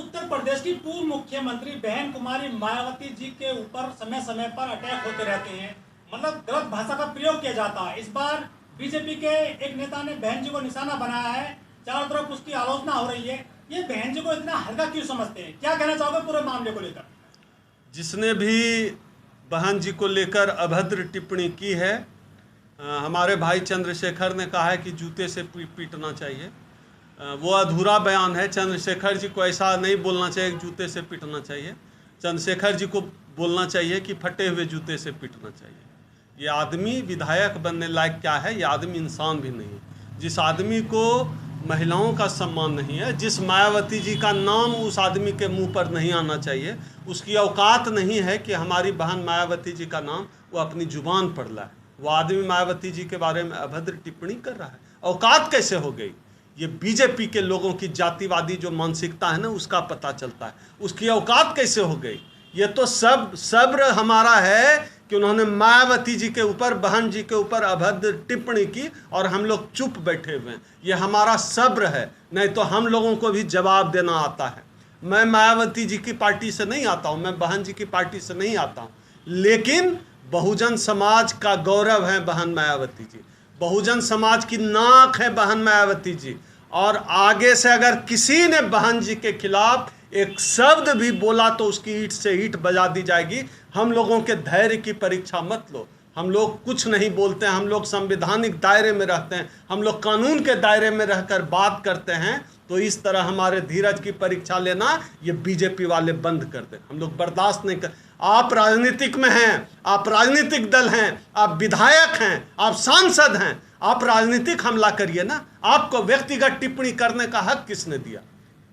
उत्तर प्रदेश की पूर्व मुख्यमंत्री बहन कुमारी मायावती जी के ऊपर समय समय पर अटैक होते रहते हैं, मतलब गलत भाषा का प्रयोग किया जाता है। इस बार बीजेपी के एक नेता ने बहन जी को निशाना बनाया है, चारों तरफ उसकी आलोचना हो रही है। ये बहन जी को इतना हल्का क्यों समझते हैं? क्या कहना चाहोगे पूरे मामले को लेकर? जिसने भी बहन जी को लेकर अभद्र टिप्पणी की है, हमारे भाई चंद्रशेखर ने कहा है कि जूते से पीटना चाहिए। वो अधूरा बयान है। चंद्रशेखर जी को ऐसा नहीं बोलना चाहिए कि जूते से पीटना चाहिए। चंद्रशेखर जी को बोलना चाहिए कि फटे हुए जूते से पीटना चाहिए। ये आदमी विधायक बनने लायक क्या है? ये आदमी इंसान भी नहीं है। जिस आदमी को महिलाओं का सम्मान नहीं है, जिस मायावती जी का नाम उस आदमी के मुंह पर नहीं आना चाहिए, उसकी औकात नहीं है कि हमारी बहन मायावती जी का नाम वो अपनी जुबान पर लाए। वो आदमी मायावती जी के बारे में अभद्र टिप्पणी कर रहा है। औकात कैसे हो गई? ये बीजेपी के लोगों की जातिवादी जो मानसिकता है ना, उसका पता चलता है। उसकी औकात कैसे हो गई? ये तो सब्र हमारा है कि उन्होंने मायावती जी के ऊपर, बहन जी के ऊपर अभद्र टिप्पणी की और हम लोग चुप बैठे हुए हैं। ये हमारा सब्र है, नहीं तो हम लोगों को भी जवाब देना आता है। मैं मायावती जी की पार्टी से नहीं आता हूँ, मैं बहन जी की पार्टी से नहीं आता हूँ, लेकिन बहुजन समाज का गौरव है बहन मायावती जी। बहुजन समाज की नाक है बहन मायावती जी। और आगे से अगर किसी ने बहन जी के खिलाफ एक शब्द भी बोला तो उसकी ईंट से ईंट बजा दी जाएगी। हम लोगों के धैर्य की परीक्षा मत लो। हम लोग कुछ नहीं बोलते हैं, हम लोग संवैधानिक दायरे में रहते हैं, हम लोग कानून के दायरे में रहकर बात करते हैं। तो इस तरह हमारे धीरज की परीक्षा लेना ये बीजेपी वाले बंद कर दें। हम लोग बर्दाश्त नहीं कर। आप राजनीतिक में हैं, आप राजनीतिक दल हैं, आप विधायक हैं, आप सांसद हैं, आप राजनीतिक हमला करिए ना। आपको व्यक्तिगत टिप्पणी करने का हक किसने दिया?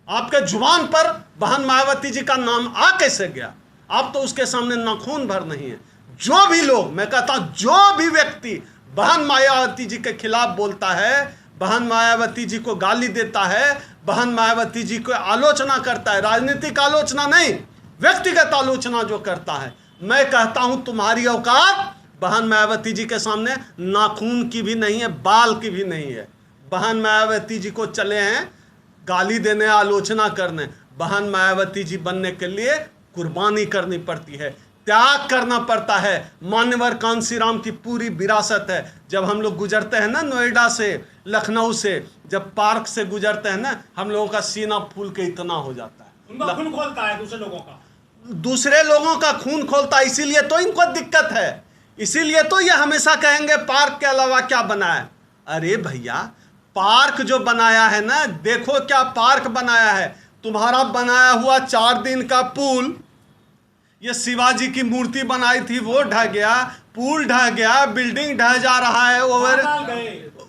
आपके जुबान पर बहन मायावती जी का नाम आ कैसे गया? आप तो उसके सामने नाखून भर नहीं है। जो भी लोग, मैं कहता हूं जो भी व्यक्ति बहन मायावती जी के खिलाफ बोलता है, बहन मायावती जी को गाली देता है, बहन मायावती जी को आलोचना करता है, राजनीतिक आलोचना नहीं, व्यक्तिगत आलोचना जो करता है, मैं कहता हूं तुम्हारी औकात बहन मायावती जी के सामने नाखून की भी नहीं है, बाल की भी नहीं है। बहन मायावती जी को चले हैं गाली देने, आलोचना करने। बहन मायावती जी बनने के लिए कुर्बानी करनी पड़ती है, त्याग करना पड़ता है। मान्यवर कांसीराम की पूरी विरासत है। जब हम लोग गुजरते हैं ना नोएडा से, लखनऊ से, जब पार्क से गुजरते हैं ना, हम लोगों का सीना फूल के इतना हो जाता है। उनका खून खोलता है दूसरे लोगों का खून खोलता है। इसीलिए तो इनको दिक्कत है, इसीलिए तो ये हमेशा कहेंगे पार्क के अलावा क्या बना है। अरे भैया, पार्क जो बनाया है ना, देखो क्या पार्क बनाया है। तुम्हारा बनाया हुआ 4 दिन का पुल, ये शिवाजी की मूर्ति बनाई थी वो ढह गया, पुल ढह गया, बिल्डिंग ढह जा रहा है,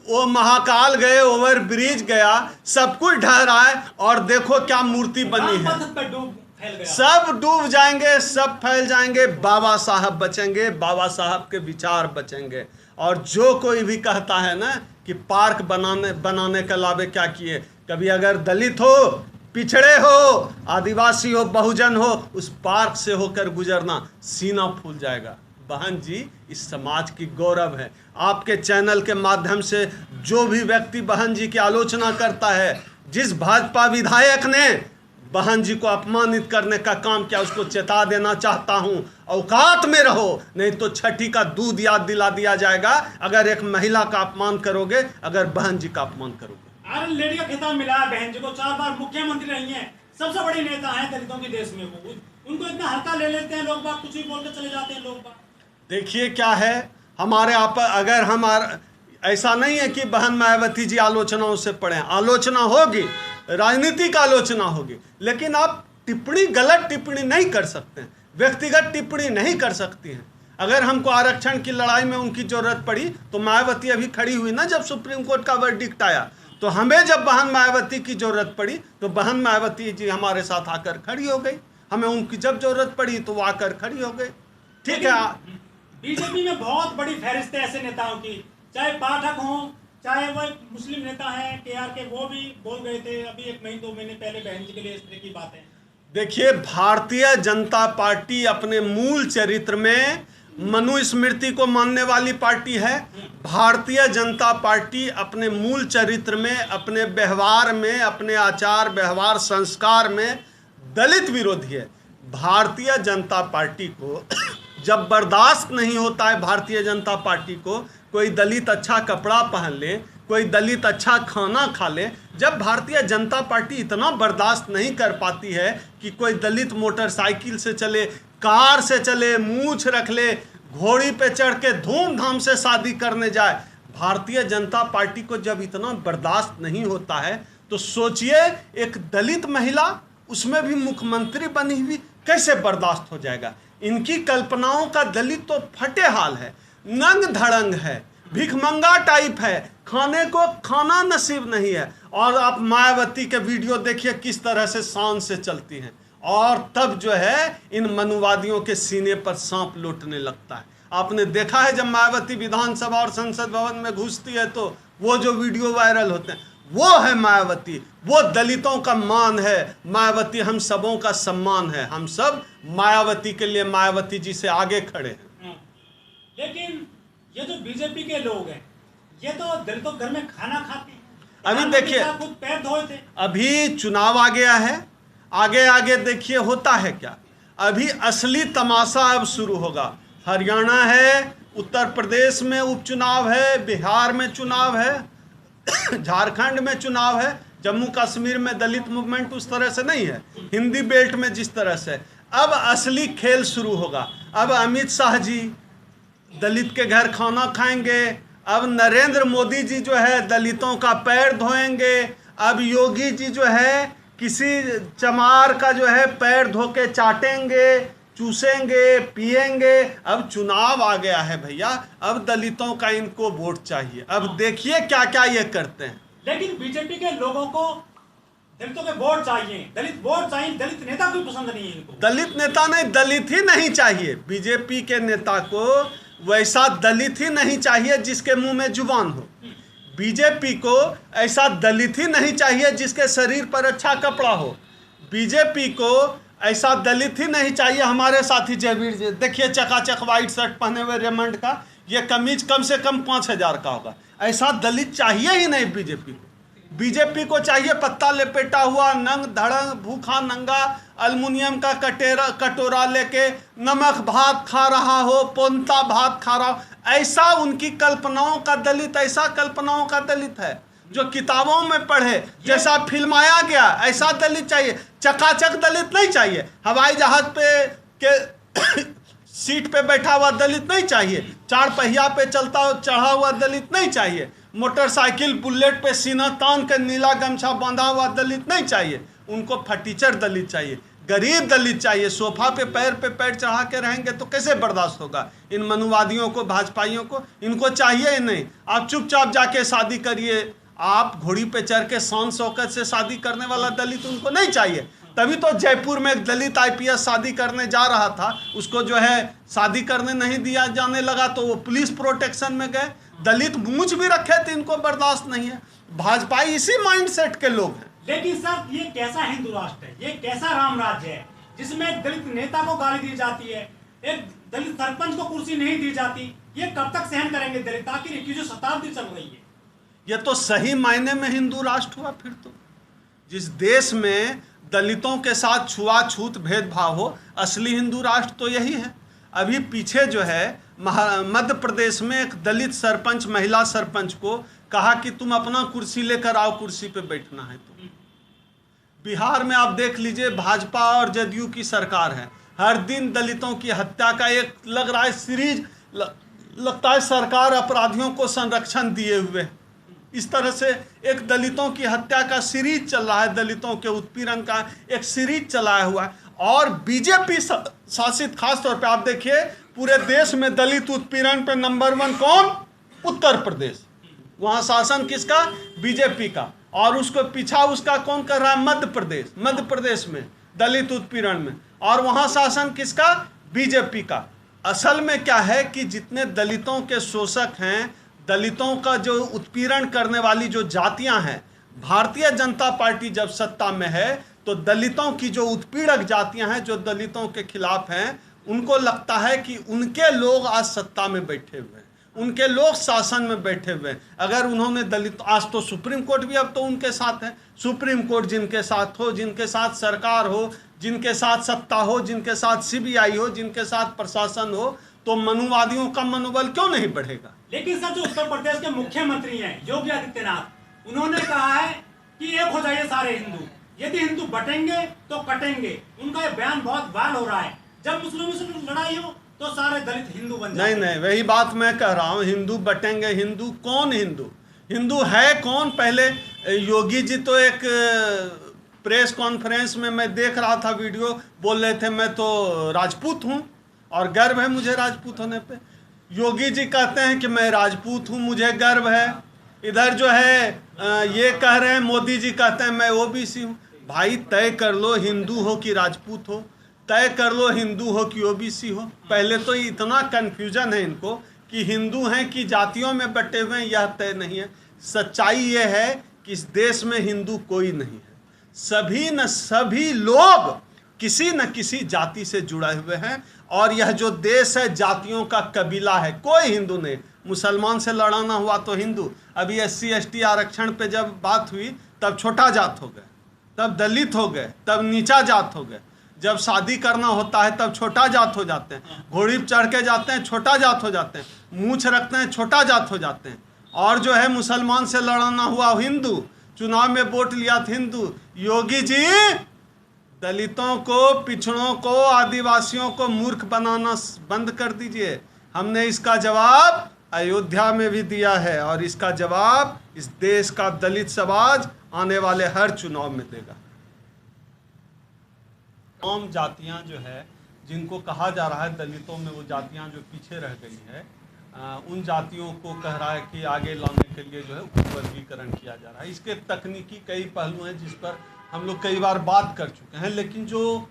वो महाकाल गए, ओवर ब्रिज गया, सब कुछ ढह रहा है। और देखो क्या मूर्ति बनी है। सब डूब जाएंगे, सब फैल जाएंगे, बाबा साहब बचेंगे, बाबा साहब के विचार बचेंगे। और जो कोई भी कहता है ना कि पार्क बनाने के अलावे क्या किए, कभी अगर दलित हो, पिछड़े हो, आदिवासी हो, बहुजन हो, उस पार्क से होकर गुजरना, सीना फूल जाएगा। बहन जी इस समाज की गौरव है। आपके चैनल के माध्यम से जो भी व्यक्ति बहन जी की आलोचना करता है, जिस भाजपा विधायक ने बहन जी को अपमानित करने का काम किया, उसको चेता देना चाहता हूं, औकात में रहो, नहीं तो छठी का दूध याद दिला दिया जाएगा अगर एक महिला का अपमान करोगे, अगर बहन जी का अपमान करोगे। आयरन लेडी का खिताब मिला है बहन जी को, 4 बार मुख्यमंत्री रही हैं, सबसे बड़ी नेता हैं दलितों के देश में। वो उनको इतना हल्का ले लेते हैं लोग बाग, कुछ भी बोलते चले जाते हैं लोग बाग। देखिए क्या है हमारे आप, अगर हम ऐसा नहीं है कि बहन मायावती जी आलोचनाओं से पढ़े, आलोचना होगी, राजनीतिक आलोचना होगी, लेकिन आप टिप्पणी, गलत टिप्पणी नहीं कर सकते हैं, व्यक्तिगत टिप्पणी नहीं कर सकती हैं। अगर हमको आरक्षण की लड़ाई में उनकी जरूरत पड़ी तो मायावती अभी खड़ी हुई ना, जब सुप्रीम कोर्ट का वर्डिक्ट आया, तो हमें जब बहन मायावती की जरूरत पड़ी तो बहन मायावती जी हमारे साथ आकर खड़ी हो गई। हमें उनकी जब जरूरत पड़ी तो वो आकर खड़ी हो गई। ठीक है, बीजेपी में बहुत बड़ी फहरिस्त है ऐसे नेताओं की, चाहे पाठक हों, चाहे वो मुस्लिम नेता हैं केआर के, वो भी बोल गए थे अभी 1 महीने 2 महीने पहले बहन जी के लिए इस तरह की बातें। देखिए, भारतीय जनता पार्टी अपने मूल चरित्र में मनुस्मृति को मानने वाली पार्टी है। भारतीय जनता पार्टी अपने मूल चरित्र में, अपने व्यवहार में, अपने आचार व्यवहार संस्कार में दलित विरोधी है। भारतीय जनता पार्टी को जब बर्दाश्त नहीं होता है, भारतीय जनता पार्टी को कोई दलित अच्छा कपड़ा पहन ले, कोई दलित अच्छा खाना खा ले, जब भारतीय जनता पार्टी इतना बर्दाश्त नहीं कर पाती है कि कोई दलित मोटरसाइकिल से चले, कार से चले, मूछ रख ले, घोड़ी पे चढ़ के धूमधाम से शादी करने जाए, भारतीय जनता पार्टी को जब इतना बर्दाश्त नहीं होता है, तो सोचिए एक दलित महिला, उसमें भी मुख्यमंत्री बनी हुई, कैसे बर्दाश्त हो जाएगा। इनकी कल्पनाओं का दलित तो फटे हाल है, नंग धड़ंग है, भिखमंगा टाइप है, खाने को खाना नसीब नहीं है। और आप मायावती के वीडियो देखिए किस तरह से शान से चलती हैं, और तब जो है इन मनुवादियों के सीने पर सांप लौटने लगता है। आपने देखा है जब मायावती विधानसभा और संसद भवन में घुसती है तो वो जो वीडियो वायरल होते हैं, वो है मायावती, वो दलितों का मान है मायावती, हम सबों का सम्मान है, हम सब मायावती के लिए मायावती जी से आगे खड़े हैं। लेकिन ये जो बीजेपी के लोग हैं, ये तो दलितों घर में खाना खाते हैं। अभी देखिए, खुद पैर धोए थे। अभी चुनाव आ गया है, आगे आगे देखिए होता है क्या। अभी असली तमाशा अब शुरू होगा। हरियाणा है, उत्तर प्रदेश में उपचुनाव है, बिहार में चुनाव है, झारखंड में चुनाव है, जम्मू कश्मीर में दलित मूवमेंट उस तरह से नहीं है, हिंदी बेल्ट में जिस तरह से। अब असली खेल शुरू होगा। अब अमित शाह जी दलित के घर खाना खाएंगे, अब नरेंद्र मोदी जी जो है दलितों का पैर धोएंगे, अब योगी जी जो है किसी चमार का जो है पैर धो के चाटेंगे, चूसेंगे, पिएंगे। अब चुनाव आ गया है भैया, अब दलितों का इनको वोट चाहिए। अब देखिए क्या क्या ये करते हैं। लेकिन बीजेपी के लोगों को दलितों के वोट चाहिए, दलित वोट चाहिए, दलित नेता कोई पसंद नहीं है इनको। दलित नेता नहीं, दलित ही नहीं चाहिए। बीजेपी के नेता को वैसा दलित ही नहीं चाहिए जिसके मुंह में जुबान हो। बीजेपी को ऐसा दलित ही नहीं चाहिए जिसके शरीर पर अच्छा कपड़ा हो। बीजेपी को ऐसा दलित ही नहीं चाहिए। हमारे साथी जयवीर जी देखिए, चकाचक वाइट शर्ट पहने हुए रेमंड का, ये कमीज कम से कम 5,000 का होगा। ऐसा दलित चाहिए ही नहीं बीजेपी को। बीजेपी को चाहिए पत्ता लपेटा हुआ, नंग धड़ंग, भूखा नंगा, अल्मुनियम का कटोरा लेके नमक भात खा रहा हो, पोंता भात खा रहा हो। ऐसा उनकी कल्पनाओं का दलित, ऐसा कल्पनाओं का दलित है जो किताबों में पढ़े, जैसा फिल्माया गया, ऐसा दलित चाहिए। चकाचक दलित नहीं चाहिए। हवाई जहाज पे के सीट पे बैठा हुआ दलित नहीं चाहिए। 4 पहिया पे चढ़ा हुआ दलित नहीं चाहिए। मोटरसाइकिल बुलेट पे सीना तान कर नीला गमछा बांधा हुआ दलित नहीं चाहिए। उनको फटीचर दलित चाहिए, गरीब दलित चाहिए। सोफा पे पैर चढ़ा के रहेंगे तो कैसे बर्दाश्त होगा इन मनुवादियों को, भाजपाइयों को। इनको चाहिए ही नहीं। आप चुपचाप जाके शादी करिए। आप घोड़ी पे चढ़ के शान शौकत से शादी करने वाला दलित उनको नहीं चाहिए। तभी तो जयपुर में एक दलित IPS शादी करने जा रहा था, उसको जो है शादी करने नहीं दिया जाने लगा तो वो पुलिस प्रोटेक्शन में गए। दलित मूंछ भी रखे थे, इनको बर्दाश्त नहीं है। भाजपाई इसी माइंडसेट के लोग हैं। लेकिन सर, ये कैसा हिंदू राष्ट्र है, ये कैसा राम राज्य है जिसमें दलित नेता को गाली दी जाती है, एक दलित सरपंच को कुर्सी नहीं दी जाती। ये कब तक सहन करेंगे दलित? आखिर 21वीं शताब्दी चल रही है। ये तो सही मायने में हिंदू राष्ट्र हुआ। फिर तो जिस देश में दलितों के साथ छुआछूत भेदभाव हो, असली हिंदू राष्ट्र तो यही है। अभी पीछे जो है मध्य प्रदेश में एक दलित सरपंच, महिला सरपंच को कहा कि तुम अपना कुर्सी लेकर आओ, कुर्सी पे बैठना है। तो बिहार में आप देख लीजिए, भाजपा और जदयू की सरकार है। हर दिन दलितों की हत्या का एक लग रहा है सीरीज, लगता है सरकार अपराधियों को संरक्षण दिए हुए। इस तरह से एक दलितों की हत्या का सीरीज चल रहा है, दलितों के उत्पीड़न का एक सीरीज चलाया हुआ है। और बीजेपी शासित, खास तौर पे आप देखिए पूरे देश में दलित उत्पीड़न पे नंबर 1 कौन? उत्तर प्रदेश। वहाँ शासन किसका? बीजेपी का। और उसको पीछा उसका कौन कर रहा है? मध्य प्रदेश। मध्य प्रदेश में दलित उत्पीड़न में, और वहाँ शासन किसका? बीजेपी का। असल में क्या है कि जितने दलितों के शोषक हैं, दलितों का जो उत्पीड़न करने वाली जो जातियां हैं, भारतीय जनता पार्टी जब सत्ता में है तो दलितों की जो उत्पीड़क जातियां हैं, जो दलितों के खिलाफ हैं, उनको लगता है कि उनके लोग आज सत्ता में बैठे हुए हैं, उनके लोग शासन में बैठे हुए हैं। अगर उन्होंने दलित, आज तो सुप्रीम कोर्ट भी अब तो उनके साथ है। सुप्रीम कोर्ट जिनके साथ हो, जिनके साथ सरकार हो, जिनके साथ सत्ता हो, जिनके साथ सीबीआई हो, जिनके साथ प्रशासन हो, तो मनुवादियों का मनोबल क्यों नहीं बढ़ेगा? लेकिन सर, जो उत्तर प्रदेश के मुख्यमंत्री हैं योगी आदित्यनाथ, उन्होंने कहा है कि एक हो जाइए सारे हिंदू, यदि हिंदू बटेंगे तो कटेंगे। उनका ये बयान बहुत वायरल हो रहा है। जब मुस्लिम मुस्लिम लड़ाई हो तो सारे दलित हिंदू बन जाते हैं। नहीं, वही बात मैं कह रहा हूँ, हिंदू बटेंगे। हिंदू कौन? हिंदू है कौन? पहले योगी जी तो एक प्रेस कॉन्फ्रेंस में मैं देख रहा था वीडियो, बोल रहे थे मैं तो राजपूत हूँ और गर्व है मुझे राजपूत होने पे। योगी जी कहते हैं कि मैं राजपूत हूँ, मुझे गर्व है। इधर जो है ये कह रहे हैं, मोदी जी कहते हैं मैं ओबीसी हूँ। भाई तय कर लो हिंदू हो कि राजपूत हो, तय कर लो हिंदू हो कि ओबीसी हो। पहले तो इतना कन्फ्यूजन है इनको कि हिंदू हैं कि जातियों में बटे हुए हैं, यह तय नहीं है। सच्चाई यह है कि इस देश में हिंदू कोई नहीं है। सभी लोग किसी न किसी जाति से जुड़े हुए हैं और यह जो देश है जातियों का कबीला है, कोई हिंदू नहीं। मुसलमान से लड़ाना हुआ तो हिंदू, अभी SC ST आरक्षण पे जब बात हुई तब छोटा जात हो गए, तब दलित हो गए, तब नीचा जात हो गए। जब शादी करना होता है तब छोटा जात हो जाते हैं, घोड़ी पर चढ़ के जाते हैं छोटा जात हो जाते हैं, मूछ रखते हैं छोटा जात हो जाते हैं। और जो है मुसलमान से लड़ाना हुआ हिंदू, चुनाव में वोट लिया था हिंदू। योगी जी दलितों को, पिछड़ों को, आदिवासियों को मूर्ख बनाना बंद कर दीजिए। हमने इसका जवाब अयोध्या में भी दिया है और इसका जवाब इस देश का दलित समाज आने वाले हर चुनाव में देगा। तमाम जातियां जो है जिनको कहा जा रहा है दलितों में वो जातियां जो पीछे रह गई है, उन जातियों को कह रहा है कि आगे लाने के लिए जो है वर्गीकरण किया जा रहा है। इसके तकनीकी कई पहलू हैं जिस पर हम लोग कई बार बात कर चुके हैं, लेकिन जो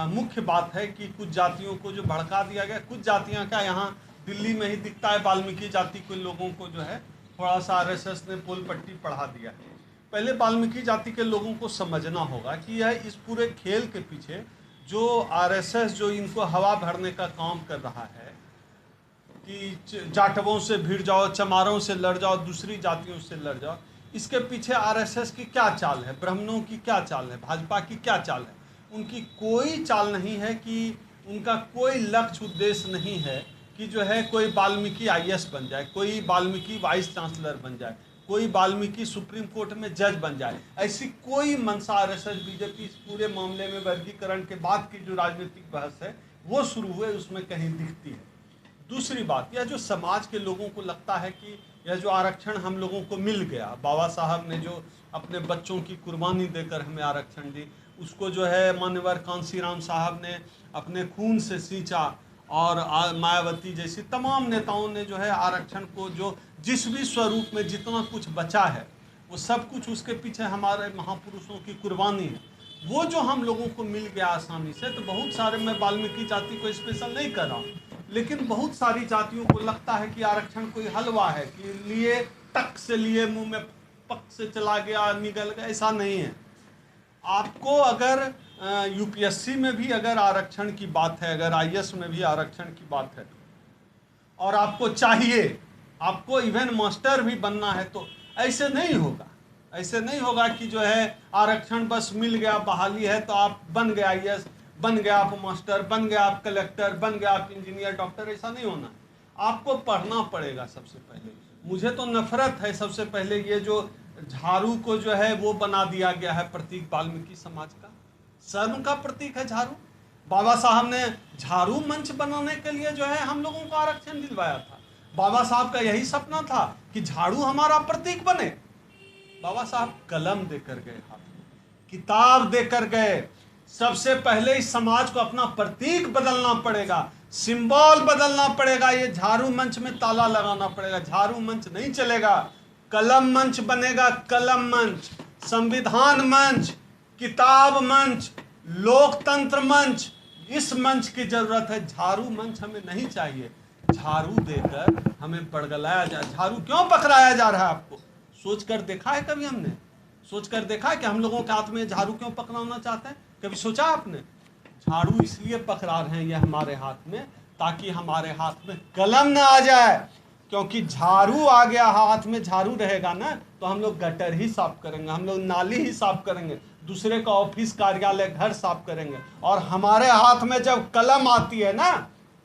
मुख्य बात है कि कुछ जातियों को जो भड़का दिया गया। कुछ जातियां का यहाँ दिल्ली में ही दिखता है, वाल्मीकि जाति के लोगों को जो है थोड़ा सा RSS ने पोल पट्टी पढ़ा दिया है। पहले वाल्मीकि जाति के लोगों को समझना होगा कि यह इस पूरे खेल के पीछे जो RSS जो इनको हवा भरने का काम कर रहा है कि जाटवों से भिड़ जाओ, चमारों से लड़ जाओ, दूसरी जातियों से लड़ जाओ, इसके पीछे RSS की क्या चाल है, ब्राह्मणों की क्या चाल है, भाजपा की क्या चाल है? उनकी कोई चाल नहीं है कि उनका कोई लक्ष्य उद्देश्य नहीं है कि जो है कोई वाल्मीकि IAS बन जाए, कोई वाल्मीकि वाइस चांसलर बन जाए, कोई वाल्मीकि सुप्रीम कोर्ट में जज बन जाए। ऐसी कोई मंशा RSS बीजेपी इस पूरे मामले में वर्गीकरण के बाद की जो राजनीतिक बहस है वो शुरू हुए उसमें कहीं दिखती है। दूसरी बात, यह जो समाज के लोगों को लगता है कि यह जो आरक्षण हम लोगों को मिल गया, बाबा साहब ने जो अपने बच्चों की कुर्बानी देकर हमें आरक्षण दी, उसको जो है मान्यवर कांसीराम साहब ने अपने खून से सींचा और मायावती जैसी तमाम नेताओं ने जो है आरक्षण को जो जिस भी स्वरूप में जितना कुछ बचा है वो सब कुछ उसके पीछे हमारे महापुरुषों की कुर्बानी है। वो जो हम लोगों को मिल गया आसानी से, तो बहुत सारे, मैं वाल्मीकि जाति को स्पेशल नहीं कर रहा हूँ, लेकिन बहुत सारी जातियों को लगता है कि आरक्षण कोई हलवा है कि लिए टक से लिए मुंह में पक से चला गया निकल गया, ऐसा नहीं है। आपको अगर UPSC में भी अगर आरक्षण की बात है, अगर IAS में भी आरक्षण की बात है और आपको चाहिए, आपको इवन मास्टर भी बनना है, तो ऐसे नहीं होगा। ऐसे नहीं होगा कि जो है आरक्षण बस मिल गया, बहाली है तो आप बन गए IAS, बन गया आप मास्टर, बन गया आप कलेक्टर, बन गया आप इंजीनियर, डॉक्टर। ऐसा नहीं होना। आपको पढ़ना पड़ेगा सबसे पहले। मुझे तो नफरत है सबसे पहले ये जो झाड़ू को जो है वो बना दिया गया है प्रतीक वाल्मीकि समाज का। शर्म का प्रतीक है झाड़ू। बाबा साहब ने झाड़ू मंच बनाने के लिए जो है हम लोगों को आरक्षण दिलवाया था। बाबा साहब का यही सपना था कि झाड़ू हमारा प्रतीक बने। बाबा साहब कलम देकर गए, हाथ में किताब देकर गए। सबसे पहले इस समाज को अपना प्रतीक बदलना पड़ेगा, सिंबल बदलना पड़ेगा। ये झाड़ू मंच में ताला लगाना पड़ेगा। झाड़ू मंच नहीं चलेगा, कलम मंच बनेगा। कलम मंच, संविधान मंच, किताब मंच, लोकतंत्र मंच, इस मंच की जरूरत है। झाड़ू मंच हमें नहीं चाहिए। झाड़ू देकर हमें बड़गलाया जाए। झाड़ू क्यों पकड़ाया जा रहा है आपको? सोच कर देखा है कभी? हमने सोच कर देखा है कि हम लोगों के हाथ में झाड़ू क्यों पकड़ाना चाहते हैं? कभी सोचा आपने? झाड़ू इसलिए पकड़ा रहे हैं ये हमारे हाथ में ताकि हमारे हाथ में कलम ना आ जाए। क्योंकि झाड़ू आ गया, हाथ में झाड़ू रहेगा ना तो हम लोग गटर ही साफ करेंगे, हम लोग नाली ही साफ करेंगे, दूसरे का ऑफिस कार्यालय घर साफ करेंगे। और हमारे हाथ में जब कलम आती है ना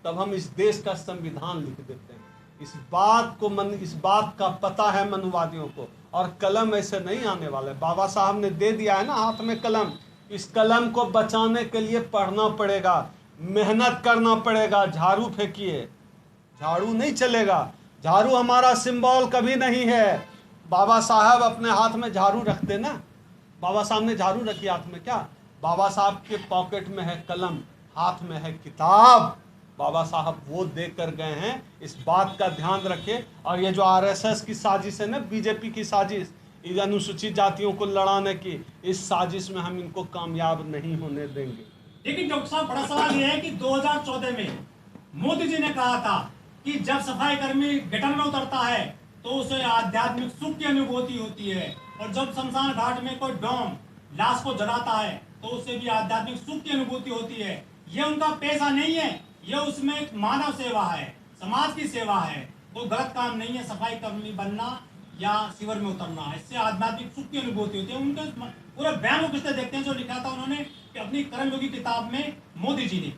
तब हम इस देश का संविधान लिख देते हैं। इस बात का पता है मनुवादियों को, और कलम ऐसे नहीं आने वाला है। बाबा साहब ने दे दिया है ना हाथ में कलम, इस कलम को बचाने के लिए पढ़ना पड़ेगा, मेहनत करना पड़ेगा। झाड़ू फेंकिए, झाड़ू नहीं चलेगा, झाड़ू हमारा सिंबल कभी नहीं है। बाबा साहब अपने हाथ में झाड़ू रखते ना, बाबा साहब ने झाड़ू रखी हाथ में क्या? बाबा साहब के पॉकेट में है कलम, हाथ में है किताब। बाबा साहब वो दे कर गए हैं, इस बात का ध्यान रखें। और ये जो आरएसएस की साजिश है ना, बीजेपी की साजिश, इस अनुसूचित जातियों को लड़ाने की, इस साजिश में हम इनको कामयाब नहीं होने देंगे। लेकिन डॉक्टर साहब, बड़ा सवाल यह है कि 2014 में मोदी जी ने कहा था कि जब सफाई कर्मी गटर में उतरता है तो उसे आध्यात्मिक सुख की अनुभूति होती है, और जब शमशान घाट में कोई डॉम लाश को जलाता है तो उससे भी आध्यात्मिक सुख की अनुभूति होती है। ये उनका पेशा नहीं है, ये उसमें एक मानव सेवा है, समाज की सेवा है। कोई गलत काम नहीं है सफाई कर्मी बनना या शिविर में उतरना, इससे आध्यात्मिक सुख की अनुभूति होती है। उनके पूरे बयान को किसने देखते हैं जो लिखा था उन्होंने कि अपनी कर्मयोगी किताब में मोदी जी ने।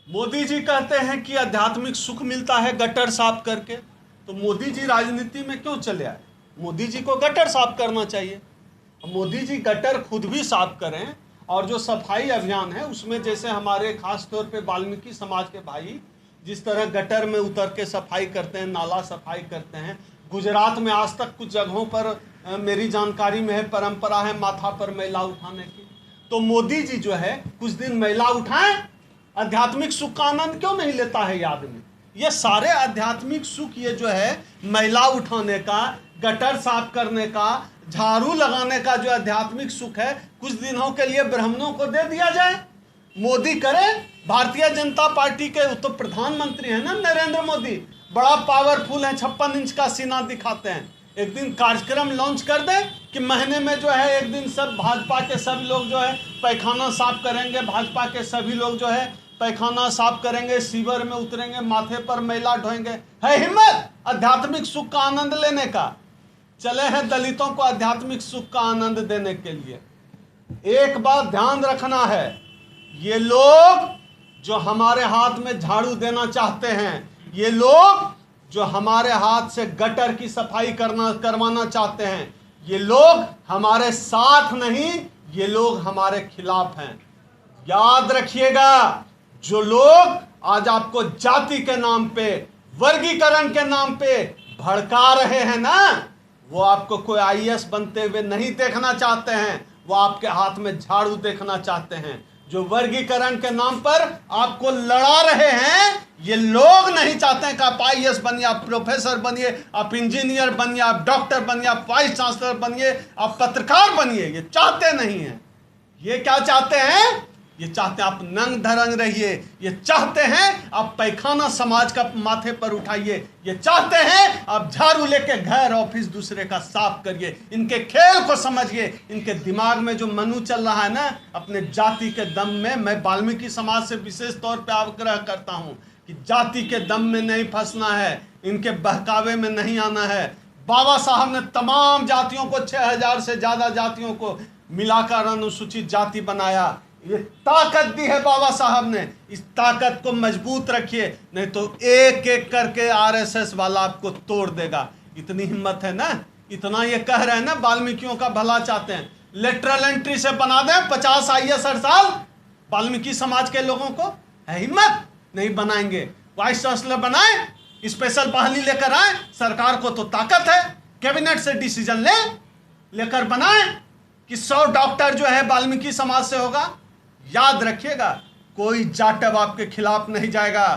मोदी जी कहते हैं कि आध्यात्मिक सुख मिलता है गटर साफ करके, तो मोदी जी राजनीति में क्यों चले आए? मोदी जी को गटर साफ करना चाहिए। मोदी जी गटर खुद भी साफ करें, और जो सफाई अभियान है उसमें जैसे हमारे खास तौर पे वाल्मीकि समाज के भाई जिस तरह गटर में उतर के सफाई करते हैं, नाला सफाई करते हैं। गुजरात में आज तक कुछ जगहों पर मेरी जानकारी में है परंपरा है माथा पर मैला उठाने की, तो मोदी जी जो है कुछ दिन मैला उठाएं। आध्यात्मिक सुख का आनंद क्यों नहीं लेता है ये आदमी? ये सारे आध्यात्मिक सुख, ये जो है मैला उठाने का, गटर साफ करने का, झाड़ू लगाने का जो आध्यात्मिक सुख है, कुछ दिनों के लिए ब्राह्मणों को दे दिया जाए। मोदी करे, भारतीय जनता पार्टी के तो प्रधानमंत्री है ना नरेंद्र मोदी, बड़ा पावरफुल है, 56 इंच का सीना दिखाते हैं। एक दिन कार्यक्रम लॉन्च कर दे कि महीने में जो है एक दिन सब भाजपा के सब लोग जो है पैखाना साफ करेंगे, भाजपा के सभी लोग जो है पैखाना साफ करेंगे, शिविर में उतरेंगे, माथे पर मैला ढोएंगे। है हिम्मत आध्यात्मिक सुख का आनंद लेने का? चले हैं दलितों को आध्यात्मिक सुख का आनंद देने के लिए। एक बात ध्यान रखना है, ये लोग जो हमारे हाथ में झाड़ू देना चाहते हैं, ये लोग जो हमारे हाथ से गटर की सफाई करवाना चाहते हैं, ये लोग हमारे साथ नहीं, ये लोग हमारे खिलाफ हैं। याद रखिएगा, जो लोग आज आपको जाति के नाम पे, वर्गीकरण के नाम पे भड़का रहे हैं ना, वो आपको कोई आईएएस बनते हुए नहीं देखना चाहते हैं, वो आपके हाथ में झाड़ू देखना चाहते हैं। जो वर्गीकरण के नाम पर आपको लड़ा रहे हैं, ये लोग नहीं चाहते हैं कि आप आईएएस बनिए, आप प्रोफेसर बनिए, आप इंजीनियर बनिए, आप डॉक्टर बनिए, आप वाइस चांसलर बनिए, आप पत्रकार बनिए। ये चाहते नहीं हैं। ये क्या चाहते हैं? ये चाहते हैं आप नंग धरंग रहिए, ये चाहते हैं आप पैखाना समाज का माथे पर उठाइए, ये चाहते हैं आप झाड़ू लेके घर ऑफिस दूसरे का साफ करिए। इनके खेल को समझिए। इनके दिमाग में जो मनु चल रहा है ना अपने जाति के दम में, मैं वाल्मीकि समाज से विशेष तौर पे आग्रह करता हूं कि जाति के दम में नहीं फंसना है, इनके बहकावे में नहीं आना है। बाबा साहब ने तमाम जातियों को, 6000 से ज्यादा जातियों को मिलाकर अनुसूचित जाति बनाया। ये ताकत दी है बाबा साहब ने, इस ताकत को मजबूत रखिए, नहीं तो एक एक करके आरएसएस वाला आपको तोड़ देगा। इतनी हिम्मत है ना, इतना ये कह रहे हैं ना, वाल्मीकियों का भला चाहते हैं। लेटरल एंट्री से बना दें 50 आईएएस हर साल वाल्मीकि समाज के लोगों को। है हिम्मत? नहीं बनाएंगे। वाइस चांसलर बनाए, स्पेशल बहाली लेकर आए, सरकार को तो ताकत है, कैबिनेट से डिसीजन लेकर बनाए कि 100 डॉक्टर जो है वाल्मीकि समाज से होगा। याद रखिएगा, कोई जाटव आपके खिलाफ नहीं जाएगा,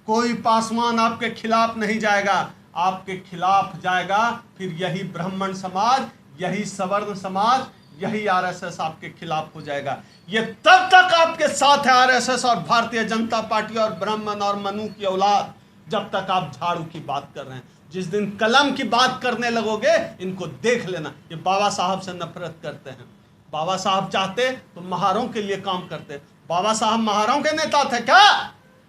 कोई पासवान आपके खिलाफ नहीं जाएगा, आपके खिलाफ जाएगा फिर यही ब्राह्मण समाज, यही सवर्ण समाज, यही आरएसएस आपके खिलाफ हो जाएगा। ये तब तक आपके साथ है आरएसएस और भारतीय जनता पार्टी और ब्राह्मण और मनु की औलाद, जब तक आप झाड़ू की बात कर रहे हैं। जिस दिन कलम की बात करने लगोगे, इनको देख लेना, ये बाबा साहब से नफरत करते हैं। बाबा साहब चाहते तो महारों के लिए काम करते। बाबा साहब महारों के नेता थे क्या?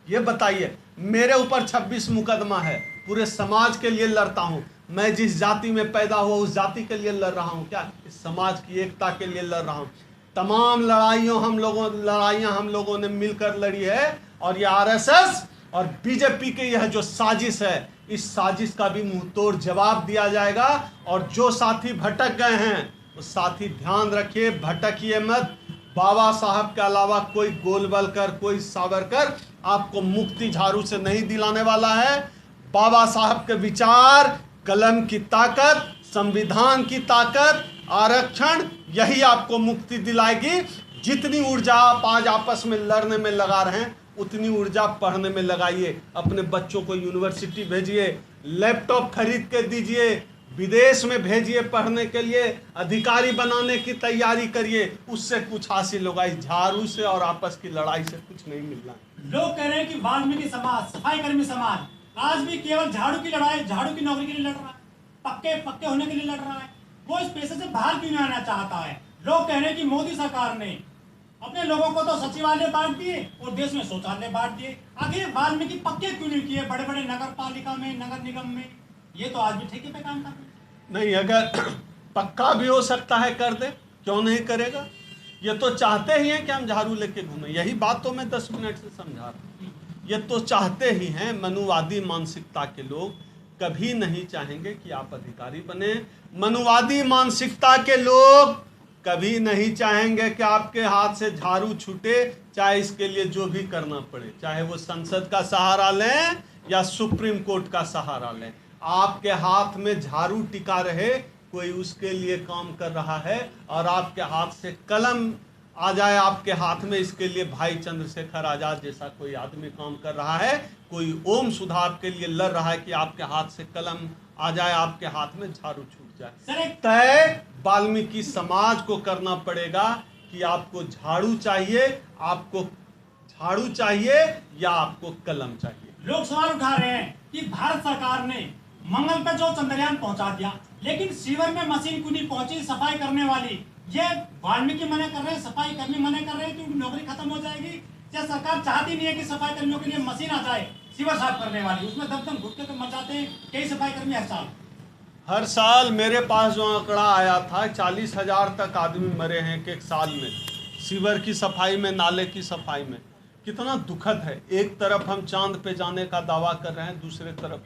ये बताइए। मेरे ऊपर 26 मुकदमा है, पूरे समाज के लिए लड़ता हूँ। मैं जिस जाति में पैदा हुआ उस जाति के लिए लड़ रहा हूँ क्या? इस समाज की एकता के लिए लड़ रहा हूँ। तमाम लड़ाइयाँ हम लोगों ने मिलकर लड़ी है, और ये आरएसएस और बीजेपी की यह जो साजिश है, इस साजिश का भी मुंहतोड़ जवाब दिया जाएगा। और जो साथी भटक गए हैं वो साथी ध्यान रखिए, भटकिए मत। बाबा साहब के अलावा कोई गोलवलकर, कोई सावरकर आपको मुक्ति झाड़ू से नहीं दिलाने वाला है। बाबा साहब के विचार, कलम की ताकत, संविधान की ताकत, आरक्षण, यही आपको मुक्ति दिलाएगी। जितनी ऊर्जा आप आज आपस में लड़ने में लगा रहे हैं, उतनी ऊर्जा पढ़ने में लगाइए। अपने बच्चों को यूनिवर्सिटी भेजिए, लैपटॉप खरीद के दीजिए, विदेश में भेजिए पढ़ने के लिए, अधिकारी बनाने की तैयारी करिए। उससे कुछ हासिल होगा। इस झाड़ू से और आपस की लड़ाई से कुछ नहीं मिलना है। लोग कह रहे हैं कि वाल्मीकि समाज, सफाई कर्मी समाज आज भी केवल झाड़ू की लड़ाई, झाड़ू की नौकरी के लिए लड़ रहा है, पक्के होने के लिए लड़ रहा है। वो इस पेशे से बाहर क्यों नहीं आना चाहता है? लोग कह रहे हैं कि मोदी सरकार ने अपने लोगों को तो सचिवालय बांट दिए और देश में शौचालय बांट दिए। आखिर वाल्मीकि पक्के क्यों नहीं किए बड़े बड़े नगर पालिका में, नगर निगम में? ये तो आज भी ठेके पे काम कर रहे हैं। नहीं, अगर पक्का भी हो सकता है कर दे, क्यों नहीं करेगा? ये तो चाहते ही हैं कि हम झाड़ू लेके घूमें। यही बात तो मैं 10 मिनट से समझा रहा हूँ। ये तो चाहते ही हैं। मनुवादी मानसिकता के लोग कभी नहीं चाहेंगे कि आप अधिकारी बने। मनुवादी मानसिकता के लोग कभी नहीं चाहेंगे कि आपके हाथ से झाड़ू छूटे, चाहे इसके लिए जो भी करना पड़े, चाहे वो संसद का सहारा लें या सुप्रीम कोर्ट का सहारा लें। आपके हाथ में झाड़ू टिका रहे, कोई उसके लिए काम कर रहा है। और आपके हाथ से कलम आ जाए आपके हाथ में, इसके लिए भाई चंद्रशेखर आजाद जैसा कोई आदमी काम कर रहा है। कोई ओम सुधा आपके लिए लड़ रहा है कि आपके हाथ से कलम आ जाए, आपके हाथ में झाड़ू छूट जाए। तय वाल्मीकि समाज को करना पड़ेगा कि आपको झाड़ू चाहिए, आपको झाड़ू चाहिए या आपको कलम चाहिए। लोग सवाल उठा रहे हैं कि भारत सरकार ने मंगल पर जो चंद्रयान पहुंचा दिया, लेकिन सीवर में मशीन क्यों नहीं पहुंची सफाई करने वाली? ये वाल्मीकि मना कर रहे हैं, सफाई कर्मी मना कर रहे हैं कि उनकी नौकरी खत्म हो जाएगी। क्या सरकार चाहती नहीं है कि सफाई कर्मियों के लिए मशीन आ जाए सीवर साफ करने वाली? उसमें दम घुटके तो मचाते हैं कई सफाई कर्मी हर साल। मेरे पास जो आंकड़ा आया था, 40,000 तक आदमी मरे हैं एक साल में, सीवर की सफाई में, नाले की सफाई में। कितना दुखद है। एक तरफ हम चांद पे जाने का दावा कर रहे हैं, दूसरे तरफ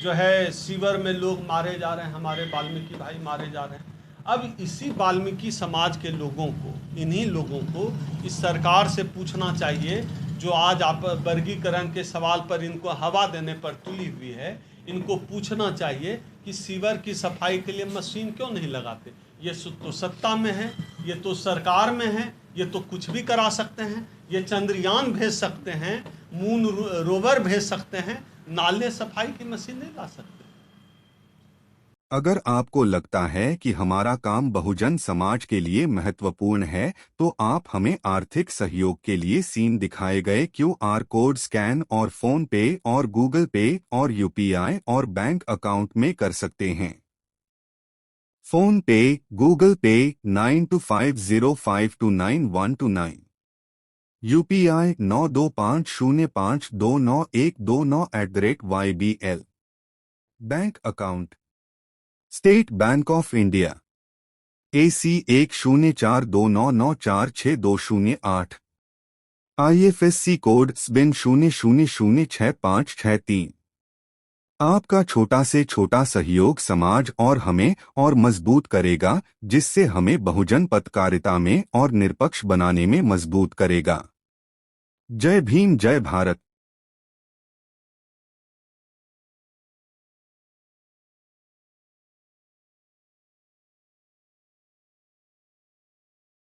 जो है सीवर में लोग मारे जा रहे हैं, हमारे वाल्मीकि भाई मारे जा रहे हैं। अब इसी वाल्मीकि समाज के लोगों को, इन्हीं लोगों को इस सरकार से पूछना चाहिए, जो आज आप वर्गीकरण के सवाल पर इनको हवा देने पर तुली हुई है, इनको पूछना चाहिए कि सीवर की सफाई के लिए मशीन क्यों नहीं लगाते। ये तो सत्ता में है, ये तो सरकार में है, ये तो कुछ भी करा सकते हैं। ये चंद्रयान भेज सकते हैं, मून रोवर भेज सकते हैं, नाले सफाई की मशीन नहीं ला सकते। अगर आपको लगता है कि हमारा काम बहुजन समाज के लिए महत्वपूर्ण है, तो आप हमें आर्थिक सहयोग के लिए सीन दिखाए गए QR कोड स्कैन और फोन पे और गूगल पे और UPI और बैंक अकाउंट में कर सकते हैं। फोन पे, गूगल पे 9250529129, UPI 9250529129@YBL। Bank account state bank of India AC 1042994628, IFSC code SBIN 00066563। आपका छोटा से छोटा सहयोग समाज और हमें और मजबूत करेगा, जिससे हमें बहुजन पत्रकारिता में और निष्पक्ष बनाने में मजबूत करेगा। जय भीम, जय भारत।